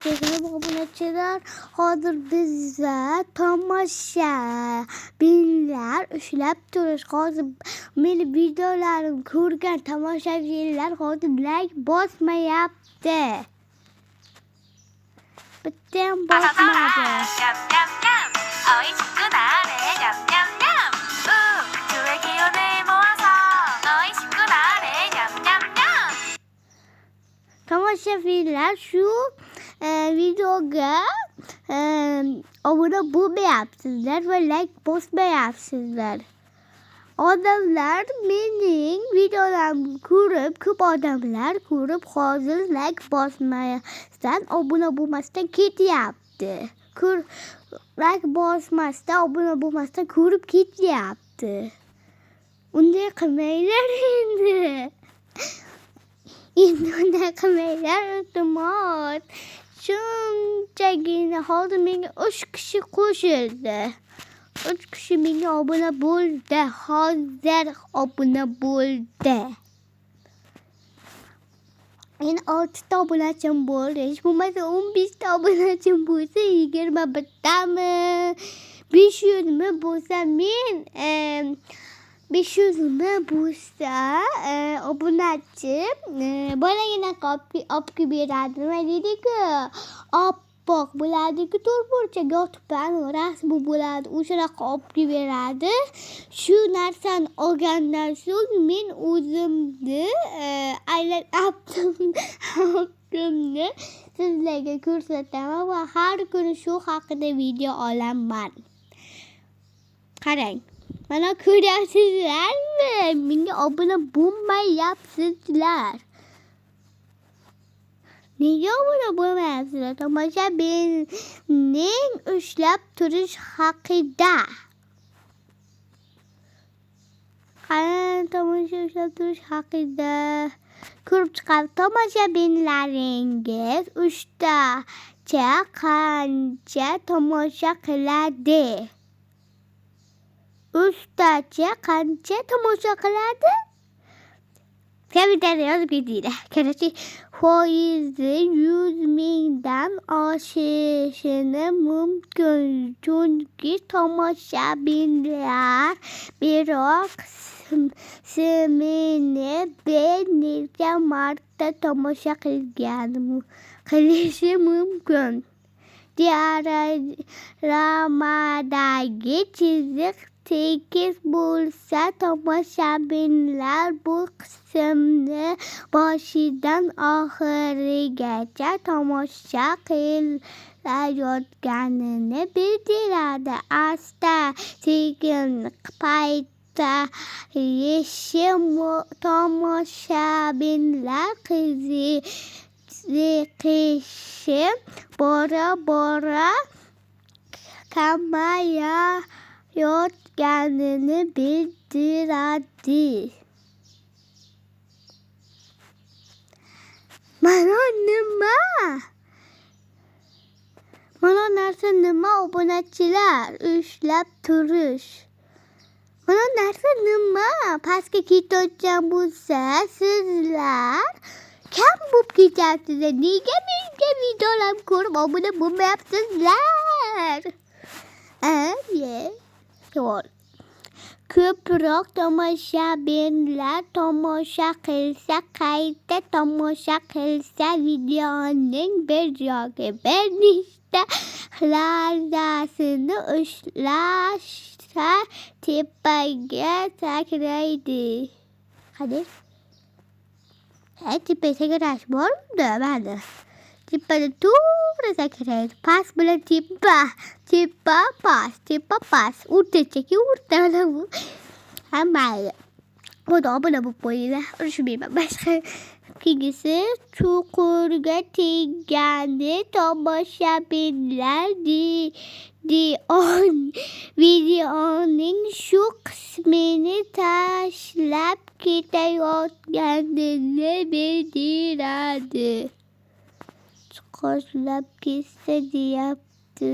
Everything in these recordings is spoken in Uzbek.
Tekrar obunachilar, hozir bizda tomoshabinlar ushlab turish. Hozir meni videolarimni ko'rgan tomoshabinlar hozir like bosmayapti. Bittayam bosmadi. Tomoshabinlar shu videoga obuna bo'lmayapsizlar va like bosmayapsizlar. Odamlar mening videolarimni ko'rib, ko'p odamlar ko'rib hozir like bosmasdan, obuna bo'lmasdan ketyapti. Like bosmasdan, obuna bo'lmasdan ko'rib ketyapti. Unday qilmanglar endi. Bunday qilmanglar, iltimos. Shunchagina hozir menga 3 kishi qo'shildi. 3 kishi menga obuna bo'ldi. Hozir obuna bo'ldi. Endi 6 ta obunachim bo'ldi. Hech bo'lmasa 15 ta obunachim bo'lsa, 21 tami, 500 mi bo'lsa men 500 mi bo'lsa obunachi bolagina olib beradi. Nima deydi-ku? Oppoq bo'ladi-ku, to'rtburchak yotibdan rasmi bo'ladi. O'shanaqa olib beradi. Shu narsani olgandan so'ng men o'zimni aylanayaptimni sizlarga ko'rsataman va har kuni shu haqida video olaman. Qarang. Mana ko'ryapsizlarmi? Menga obuna bo'lmayapsizlar. Nega obuna bo'lmayapsizlar? Tomoshabinning ushlab turish haqida. Qani tomosha ushlab turish haqida. Ko'rib chiqadi. Tomoshabinlaringiz 3 tacha qancha tomosha qiladi? 3 tacha qancha tomosha qiladi? Kommentariyga yozib ketinglar. Qarashki, foizi 100 mingdan oshishini mumkin. Chunki tomoshabinlar biroq meni necha marta tomosha qilishi mumkin. Dioramadagi chiziq tekis bo'lsa, tomoshabinlar bu qismni boshidan oxirigacha tomosha qilayotganini bildiradi. Asta-sekin paytayishi tomoshabinlar qiziqishi bora-bora kamayayotganini bildiradi. Mana nima? Mana narsa nima, obunachilar? Ushlab turish. Mana narsa nima? Pastga ketayotgan bo'lsa, sizlar kam bo'lib ketyapsizlar. Nega menga videolarni ko'rib obuna bo'lmayapsizlar? Ko'proq tomoshabinlar tomosha qilsa, qayta tomosha qilsa, videoning bir yoki bir nechta lahzasini ushlashsa tepaga sakraydi. Qani? Tepaga sakrash bormi? Mana. Tepada to'g'ri sakraydi. Past bilan tepa, past, o'rtachaga o'rtada bu. Mayli. Xudo obuna bo'lib qo'yinglar. Urishmayman. Boshqa kegisi chuqurga tegani tomoshabinlar videoning shu qismini tashlab ketayotganini bildiradi. Qo'shlab ketsa deyapti.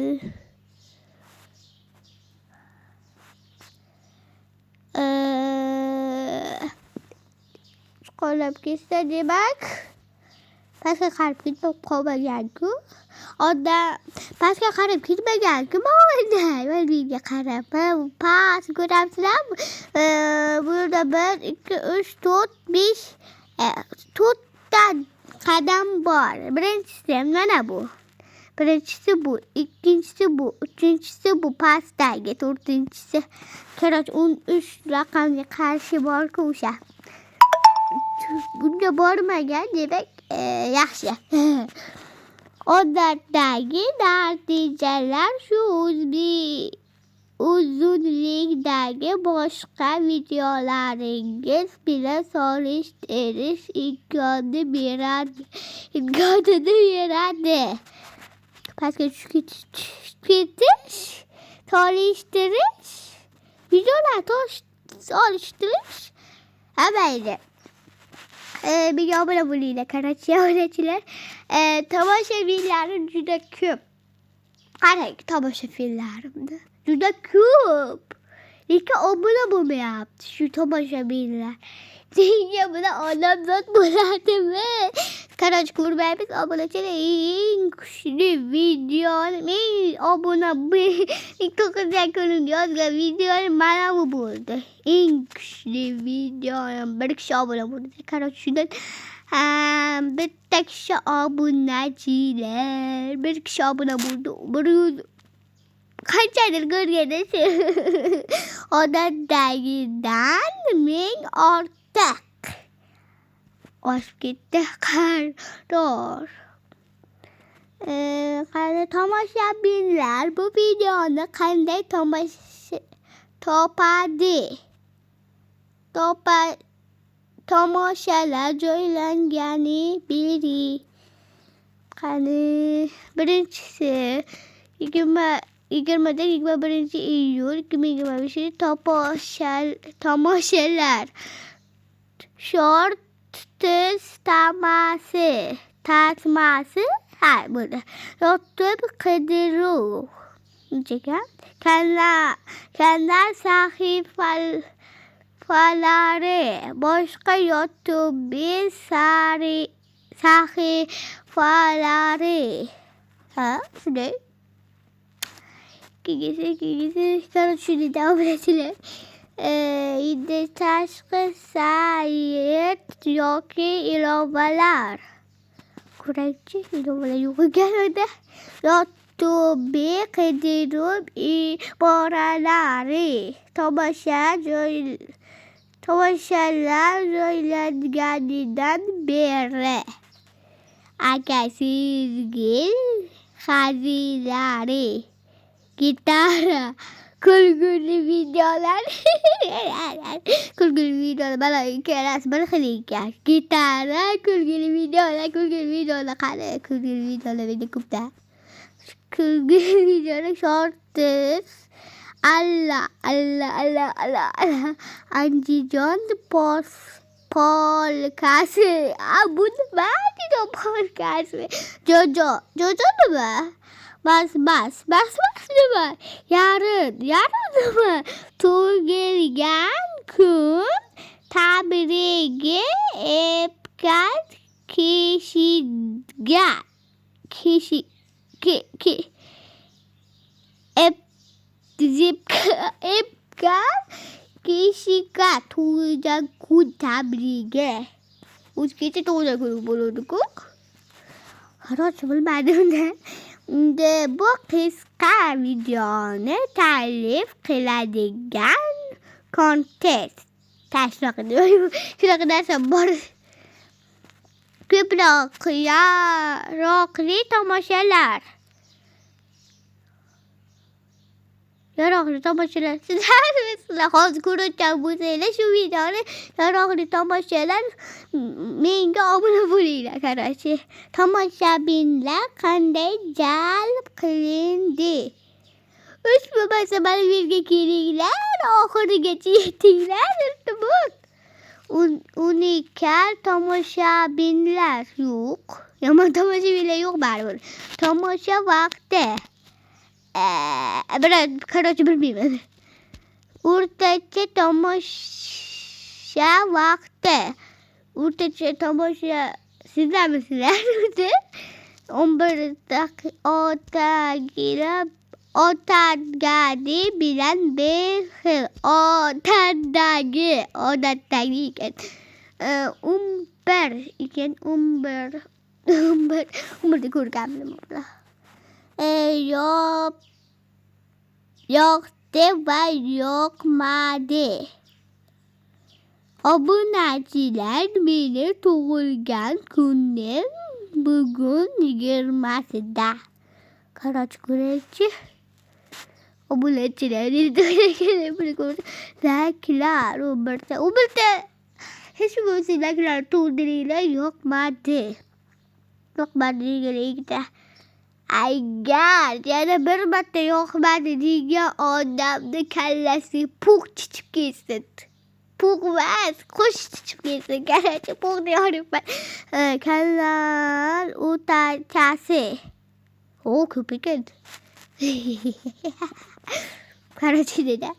Qo'llab ketsa demak pastga qarab ketib qolmagan-ku. Pastga qarab ketmagan-ku mana menga qarab. Past ko'ramsizlarmi? Burada 1, 2, 3, 4, 5 to'rtta qadam bor. Birinchisi mana bu. Birinchisi bu, ikkinchisi bu, uchinchisi bu pastdagi, to'rtinchisi. Короче, 13 raqamga qarshi bor-ku o'sha. Bunga bormagan demak, yaxshi. Odatdagi natijalar shu uzunlikdagi boshqa videolaringiz bilan solishtirish imkonini beradi. Pastga tushib ketish, solishtirish, videolar solishtirish. Amayli. Menga obuna bo'linglar, qarashchi obunachilar. Tomoshabinlarim juda ko'p. Qarang, tomoshabinlarimni. Juda ko'p. Lekin obuna bo'lmayapti shu tomoshabinlar. Senga buni odamzod bo'ladimi? Qarang, ko'rmaymiz obunachilar. Eng kuchli videoni, men obuna 9 kunimga yozgan videoim mana bu bo'ldi. Eng kuchli videoim 1 kishi obuna bo'ldi. Qarang, shundan bitta kishi obunachilar. 1 kishi obuna bo'ldi. 100 qanchadir ko'rganiz. Odatdagidan ming ortiq. Oshib ketdi qaror. Qani tomoshabinlar bu videoni qanday topadi? Tomoshalar joylangani bering. Qani birinchisi 21-iyul 2025 tomoshalar short tasmasi bo'ldi. YouTube qidiruv kanal sahifalari boshqa YouTube sahifalari shunday. Shuni davom etinglar. Endi tashqi sayt yoki ilovalar. Ko'raychi, ilovalar yo'q ekan. YouTube qidiruv iboralari. Tomoshalar joylanganidan beri. Agar sizga hazillari, gitara, kulguli videolar mana ikkalasi bir xil ekan. Gitara, kulguli videolar qani kulguli videolar menda ko'pda. Kulguli videolar shortis. Allah. Andijon polkasi. Bu nima? Andijon polkasi. Jojo nima? Bas nima? Yarim nima? Tug'ilgan kun tabrigi etgan kishiga tug'ilgan kun tabrigi. O'zgacha tug'ilgan kun bo'ladi-ku. Qaror bilmadim-da. Bu qisqa videoni ta'rif qiladigan kontent shunaqa narsa bor. Ko'proq yaroqli tomoshalar. Sizlar hozir ko'rayotgan bo'lsanglar shu videoni yaroqli tomoshalar menga obuna bo'linglar. Qarashchi, tomoshabinlar qanday jalb qilindi? Ushbu masallarga kelinglar, oxirigacha yetinglar. Iltimos. Unikal tomoshabinlar yo'q. Yomon tomoshabinlar yo'q baribir. Tomosha vaqti. Qarashchi bilmayman. O'rtacha tomosha vaqti. O'rtacha tomosha Sizler misiniz? 11 o'tagini bilan bir xil. Odatdagi ekan. 11 ekan. 11 ko'rgandim. Yoqdi va yoqmadi. Obunachilar, meni tug'ilgan kunim bugun 20sida. Qaror ko'raychi. Obunachilarning tug'ilgan kuni. Laklar 11ta. Hech bo'lsa laklar to'ldiringlar. Yoqmadi degan. Agar yana bir marta yoqmadi degan odamni kallasi pug' chichib ketsin. Pug' emas, qush chichib ketsin. Qarachi pug'ni yoribman. Kallar o'rtachasi. Ko'p ekan. Qarachi dedi.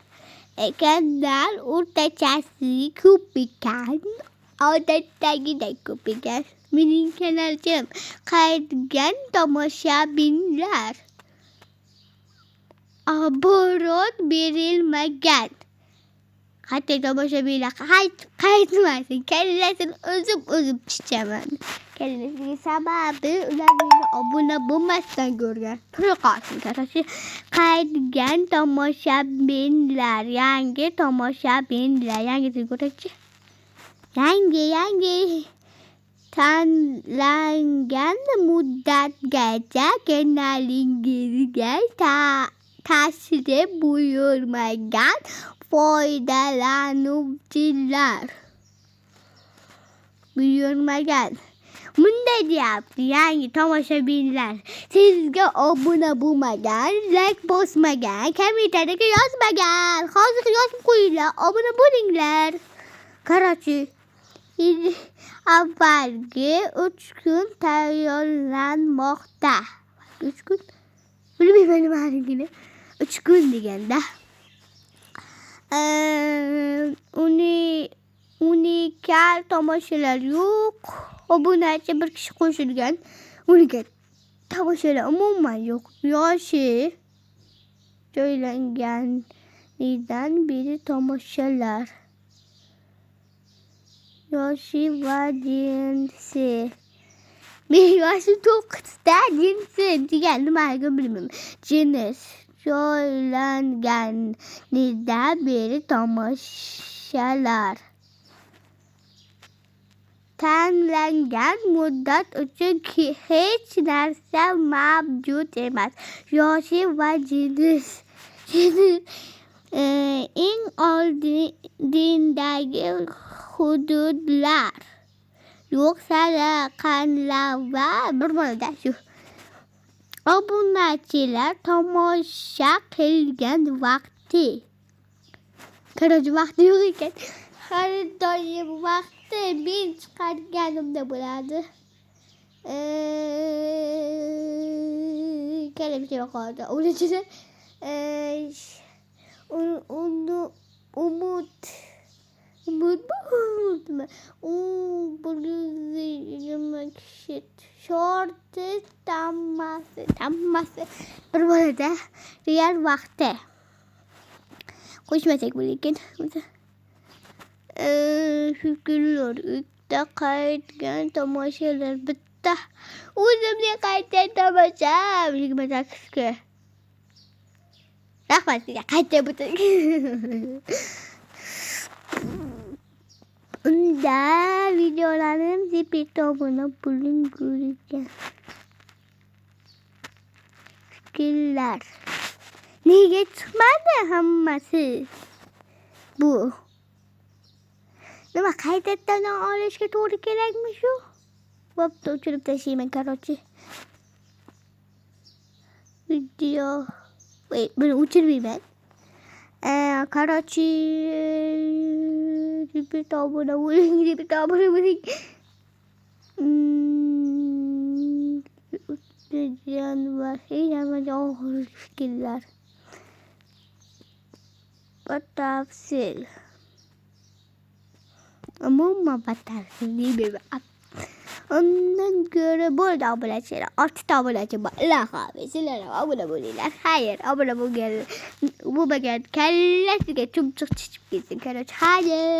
Kallar o'rtachasi ko'p ekan. Odatdagidan ko'p ekan. Mening kanalim qaytgan tomoshabinlar. Axborot berilmagan. Qaytgan tomoshabinlar qaytmasin. Kallasini o'zim chichaman. Kallasiga sababi ular menga obuna bo'lmasdan ko'rgan. Turib qolsin. Qaytgan tomoshabinlar. Yangi tomoshabinlar. Yangisini ko'raychi. Yangi. Tanlangan muddatgacha kanalingizga tashrif buyurmagan foydalanuvchilar. Bunday deyapti. Yangi tomoshabinlar. Sizga obuna bo'lmagan, like bosmagan, kommentariyaga yozmagan. Hozir yozib qo'yinglar. Obuna bo'linglar. Qarachi. Avvalgi 3 kun tayyorlanmoqda. 3 kun? Bilmayman nimaligini. 3 kun deganda. Unikal tomoshalar yo'q. Obunachi bir kishi qo'shilgan. Unikal tomoshalar umuman yo'q. Yoshi joylanganidan beri tomoshalar. Yoshi va jinsi. Men yoshi 9da jinsi degan nimaligini bilmayman. Jins joylanganidan beri tomoshalar. Tanlangan muddat uchun hech narsa mavjud emas. Yoshi va jins. Eng oldindagi hududlar. Yo'qsa qanlava bir bo'ladi shu. Obunachilar tomosha qilgan vaqti. Qarachi vaqti yo'q ekan. Har doim vaqti men chiqarganimda bo'ladi. Kalimcha yo'qoldi. Ularchilar umudmi? 120 kishi shorti tammasi bir bo'ladi. Real vaqti. Qo'shmasak bo'larkan. Shukrlar. Ikkita qaytgan tomoshalar bitta. O'zimga qaytgan tomosham 28ga. Rahmat sizga qaytib o'ting. Unda videolarim zipitobuna bo'ling ko'rgan. Fikrlar. Nega chiqmadi hammasi? Bu. Nima qaytadan olishga to'g'ri kerakmi shu? Bo'pti, o'chirib tashlayman qarachi. Video. Buni o'chirmayman. Qarachi zipitobuna bo'ling. Januar og'ir fikrlar. Batafsil. Umuman batafsil deyman. Ondan göre burada aboneciler 6 tane aboneci var. Allah kahretsin. Abone olurlar. Hayır abone ol. Bu baget kellesi geçip çıkıp gitsin. Hayır.